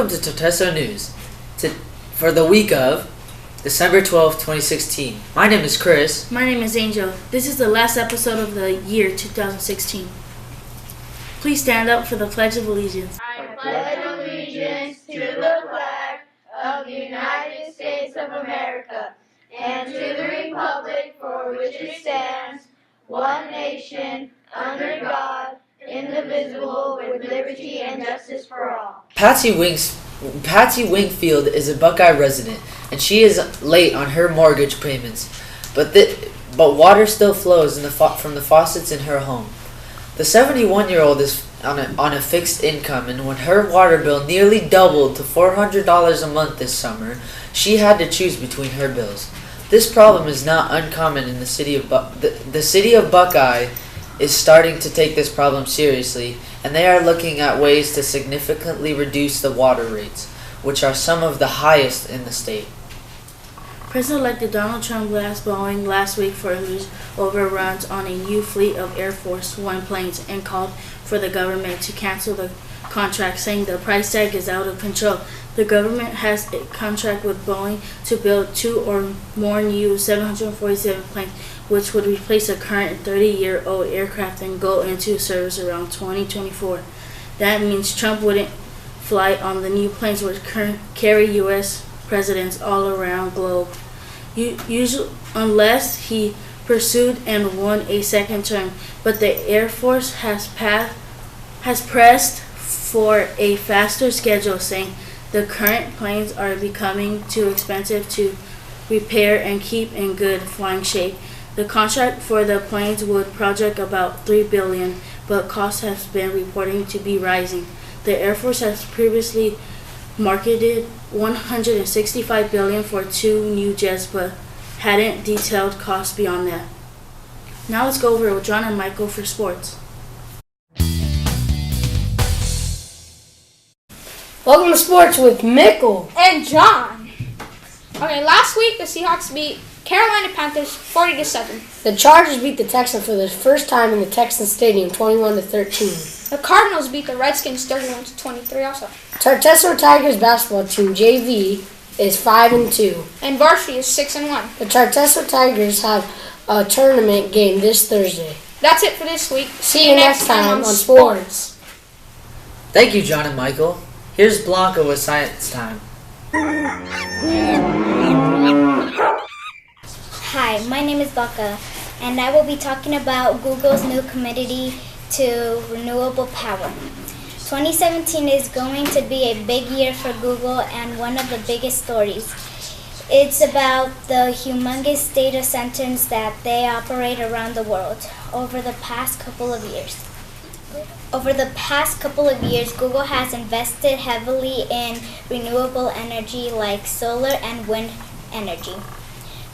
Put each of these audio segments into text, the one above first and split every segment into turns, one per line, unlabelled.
welcome to Torteso News for the week of December 12th, 2016. My name is Chris.
My name is Angel. This is the last episode of the year 2016. Please stand up for the Pledge of Allegiance.
I pledge allegiance to the flag of the United States of America and to the republic for which it stands, one nation, under God, indivisible, with liberty and justice for all.
Patsy Wingfield is a Buckeye resident, and she is late on her mortgage payments, but water still flows from the faucets in her home. The 71-year-old is on a fixed income, and when her water bill nearly doubled to $400 a month this summer, she had to choose between her bills. This problem is not uncommon in the city of the city of Buckeye is starting to take this problem seriously, and they are looking at ways to significantly reduce the water rates, which are some of the highest in the state.
President-elect Donald Trump asked Boeing last week for his overruns on a new fleet of Air Force One planes and called for the government to cancel the contract, saying the price tag is out of control. The government has a contract with Boeing to build 2 or more new 747 planes, which would replace a current 30-year-old aircraft and go into service around 2024. That means Trump wouldn't fly on the new planes, which carry U.S. presidents all around the globe, unless he pursued and won a second term. But the Air Force has pressed for a faster schedule, saying the current planes are becoming too expensive to repair and keep in good flying shape. The contract for the planes would project about $3 billion, but costs have been reporting to be rising. The Air Force has previously marketed $165 billion for 2 new jets, but hadn't detailed costs beyond that. Now let's go over with John and Michael for sports.
Welcome to sports with Michael
and John. Okay, last week the Seahawks beat Carolina Panthers 40-7.
The Chargers beat the Texans for the first time in the Texans Stadium, 21-13.
The Cardinals beat the Redskins 31-23 also.
Torteso Tigers basketball team JV is 5-2.
And varsity is 6-1.
The Torteso Tigers have a tournament game this Thursday.
That's it for this week.
See you next time on sports.
Thank you, John and Michael. Here's Blanca with Science Time.
Hi, my name is Blanca, and I will be talking about Google's new committee to renewable power. 2017 is going to be a big year for Google, and one of the biggest stories. It's about the humongous data centers that they operate around the world over the past couple of years. Google has invested heavily in renewable energy like solar and wind energy.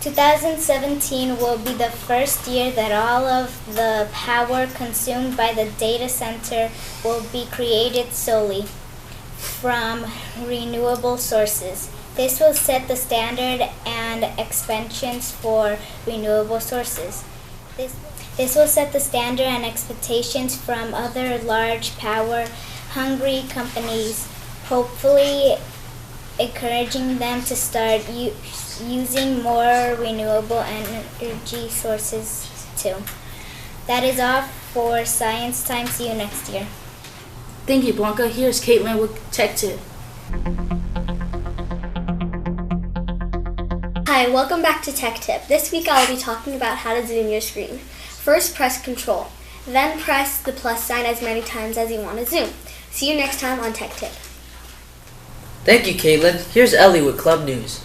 2017 will be the first year that all of the power consumed by the data center will be created solely from renewable sources. This will set the standard and expansions for renewable sources. This will set the standard and expectations from other large power-hungry companies, hopefully encouraging them to start using more renewable energy sources too. That is all for Science Time. See you next year.
Thank you, Blanca. Here's Caitlin with Tech Tip.
Hi, welcome back to Tech Tip. This week I'll be talking about how to zoom your screen. First, press Control. Then press the plus sign as many times as you want to zoom. See you next time on Tech Tip.
Thank you, Caitlin. Here's Ellie with Club News.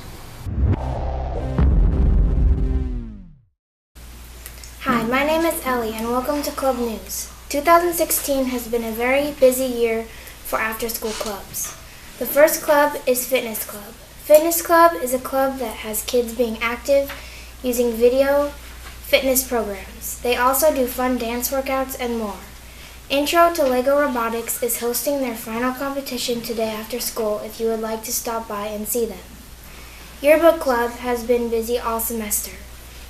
Hi, my name is Ellie, and welcome to Club News. 2016 has been a very busy year for after-school clubs. The first club is Fitness Club. Fitness Club is a club that has kids being active using video fitness programs. They also do fun dance workouts and more. Intro to Lego Robotics is hosting their final competition today after school if you would like to stop by and see them. Yearbook Club has been busy all semester.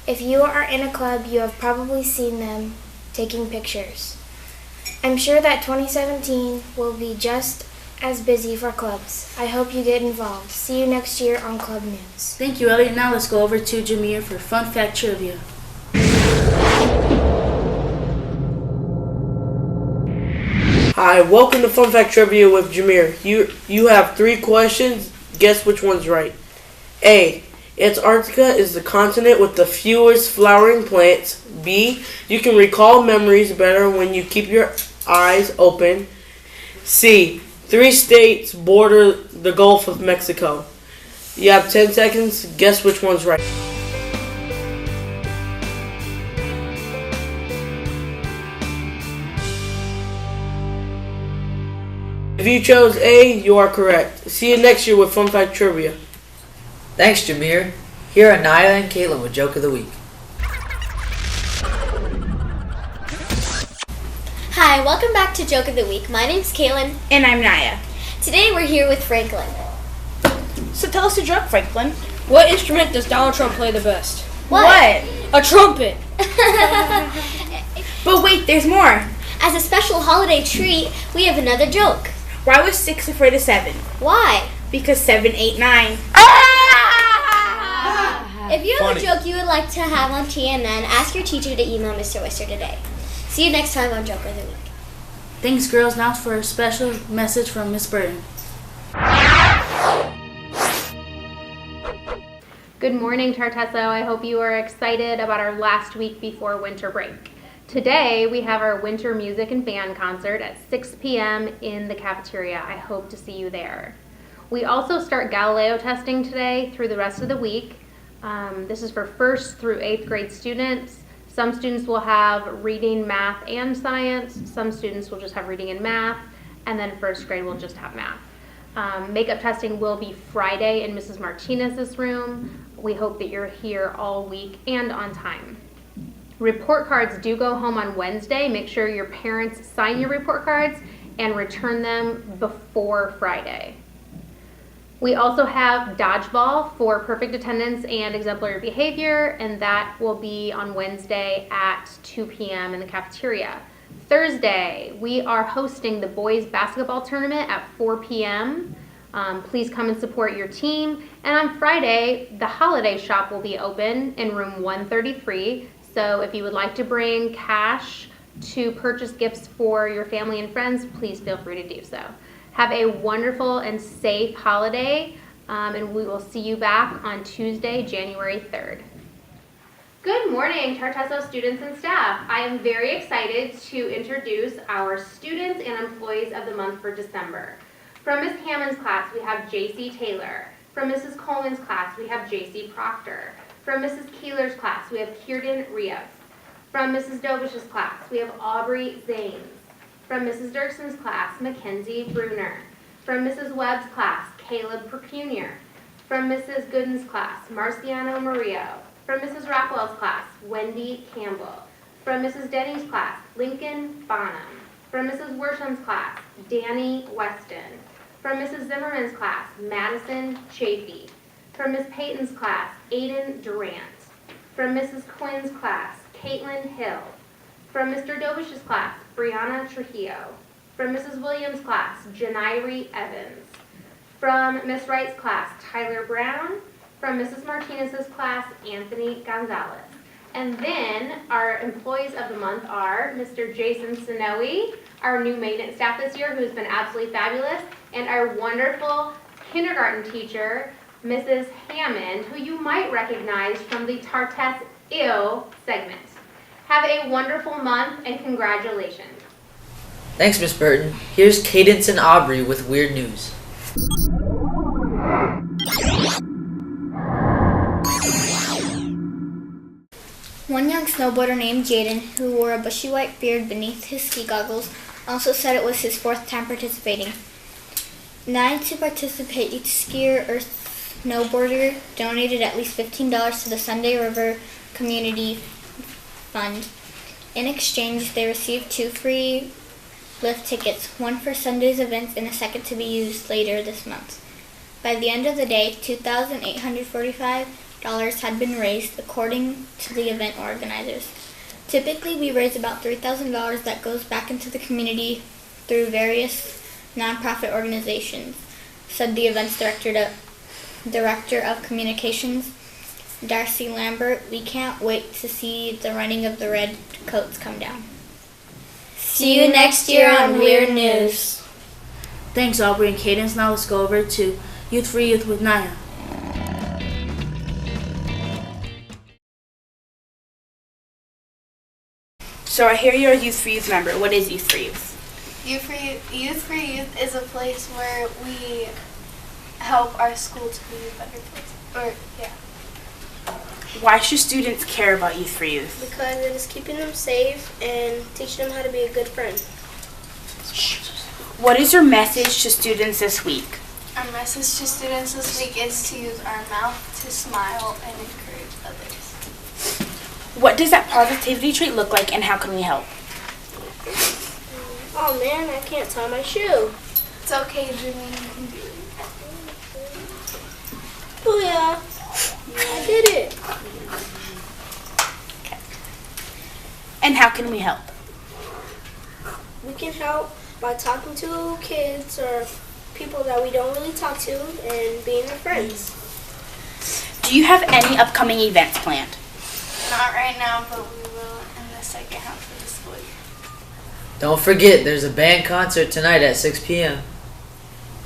If you are in a club, you have probably seen them taking pictures. I'm sure that 2017 will be just as busy for clubs. I hope you get involved. See you next year on Club News.
Thank you, Ellie. Now let's go over to Jameer for Fun Fact Trivia.
Hi, welcome to Fun Fact Trivia with Jameer. You have 3 questions. Guess which one's right. A. Antarctica is the continent with the fewest flowering plants. B. You can recall memories better when you keep your eyes open. C. 3 states border the Gulf of Mexico. You have 10 seconds. Guess which one's right. If you chose A, you are correct. See you next year with Fun Fact Trivia.
Thanks, Jameer. Here are Naya and Caitlin with Joke of the Week.
Hi, welcome back to Joke of the Week. My name's Caitlin.
And I'm Naya.
Today we're here with Franklin.
So tell us a joke, Franklin. What instrument does Donald Trump play the best?
What?
A trumpet. But wait, there's more.
As a special holiday treat, we have another joke.
Why was 6 afraid of 7?
Why?
Because 7, 8, 9.
If you have a joke you would like to have on TNN, ask your teacher to email Mr. Wisser today. See you next time on Joke of the Week.
Thanks, girls. Now for a special message from Miss Burton.
Good morning, Tartesso. I hope you are excited about our last week before winter break. Today, we have our winter music and band concert at 6 p.m. in the cafeteria. I hope to see you there. We also start Galileo testing today through the rest of the week. This is for 1st through 8th grade students. Some students will have reading, math, and science. Some students will just have reading and math. And then 1st grade will just have math. Makeup testing will be Friday in Mrs. Martinez's room. We hope that you're here all week and on time. Report cards do go home on Wednesday. Make sure your parents sign your report cards and return them before Friday. We also have dodgeball for perfect attendance and exemplary behavior, and that will be on Wednesday at 2 p.m. in the cafeteria. Thursday, we are hosting the boys basketball tournament at 4 p.m. Please come and support your team. And on Friday, the holiday shop will be open in room 133. So if you would like to bring cash to purchase gifts for your family and friends, please feel free to do so. Have a wonderful and safe holiday, and we will see you back on Tuesday, January 3rd. Good morning, Tartesso students and staff. I am very excited to introduce our students and employees of the month for December. From Ms. Hammond's class, we have J.C. Taylor. From Mrs. Coleman's class, we have J.C. Proctor. From Mrs. Keeler's class, we have Kierden Rios. From Mrs. Dovish's class, we have Aubrey Zanes. From Mrs. Dirkson's class, Mackenzie Bruner. From Mrs. Webb's class, Caleb Percunier. From Mrs. Gooden's class, Marciano Murillo. From Mrs. Rockwell's class, Wendy Campbell. From Mrs. Denny's class, Lincoln Bonham. From Mrs. Worsham's class, Danny Weston. From Mrs. Zimmerman's class, Madison Chafee. From Ms. Payton's class, Aiden Durant. From Mrs. Quinn's class, Caitlin Hill. From Mr. Dovish's class, Brianna Trujillo. From Mrs. Williams' class, Janairi Evans. From Ms. Wright's class, Tyler Brown. From Mrs. Martinez's class, Anthony Gonzalez. And then our employees of the month are Mr. Jason Sonoe, our new maintenance staff this year, who's been absolutely fabulous, and our wonderful kindergarten teacher, Mrs. Hammond, who you might recognize from the Tartess Ew segment. Have a wonderful month and congratulations.
Thanks, Miss Burton. Here's Cadence and Aubrey with weird news.
One young snowboarder named Jaden, who wore a bushy white beard beneath his ski goggles, also said it was his 4th time participating. 9 to participate, each skier or snowboarder donated at least $15 to the Sunday River Community Fund. In exchange, they received 2 free lift tickets, one for Sunday's events and a second to be used later this month. By the end of the day, $2,845 had been raised, according to the event organizers. Typically, we raise about $3,000 that goes back into the community through various nonprofit organizations, said the event's Director of Communications, Darcy Lambert. We can't wait to see the running of the red coats come down.
See you next year on Weird News.
Thanks, Aubrey and Cadence. Now let's go over to Youth for Youth with Naya.
So I hear you're a Youth for Youth member. What is Youth for Youth?
Youth for Youth is a place where we help our school to be a better place.
Why should students care about Youth for Youth?
Because it is keeping them safe and teaching them how to be a good friend.
What is your message to students this week?
Our message to students this week is to use our mouth to smile and encourage others.
What does that positivity trait look like and how can we help?
Oh man, I can't tie my shoe.
It's okay, Jimmy. You can do it.
Oh yeah, I did it.
Okay. And how can we help?
We can help by talking to kids or people that we don't really talk to and being their friends.
Do you have any upcoming events planned?
Not right now, but we will in the second half of the school year.
Don't forget, there's a band concert tonight at 6 p.m.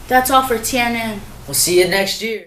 That's all for TNN.
We'll see you next year.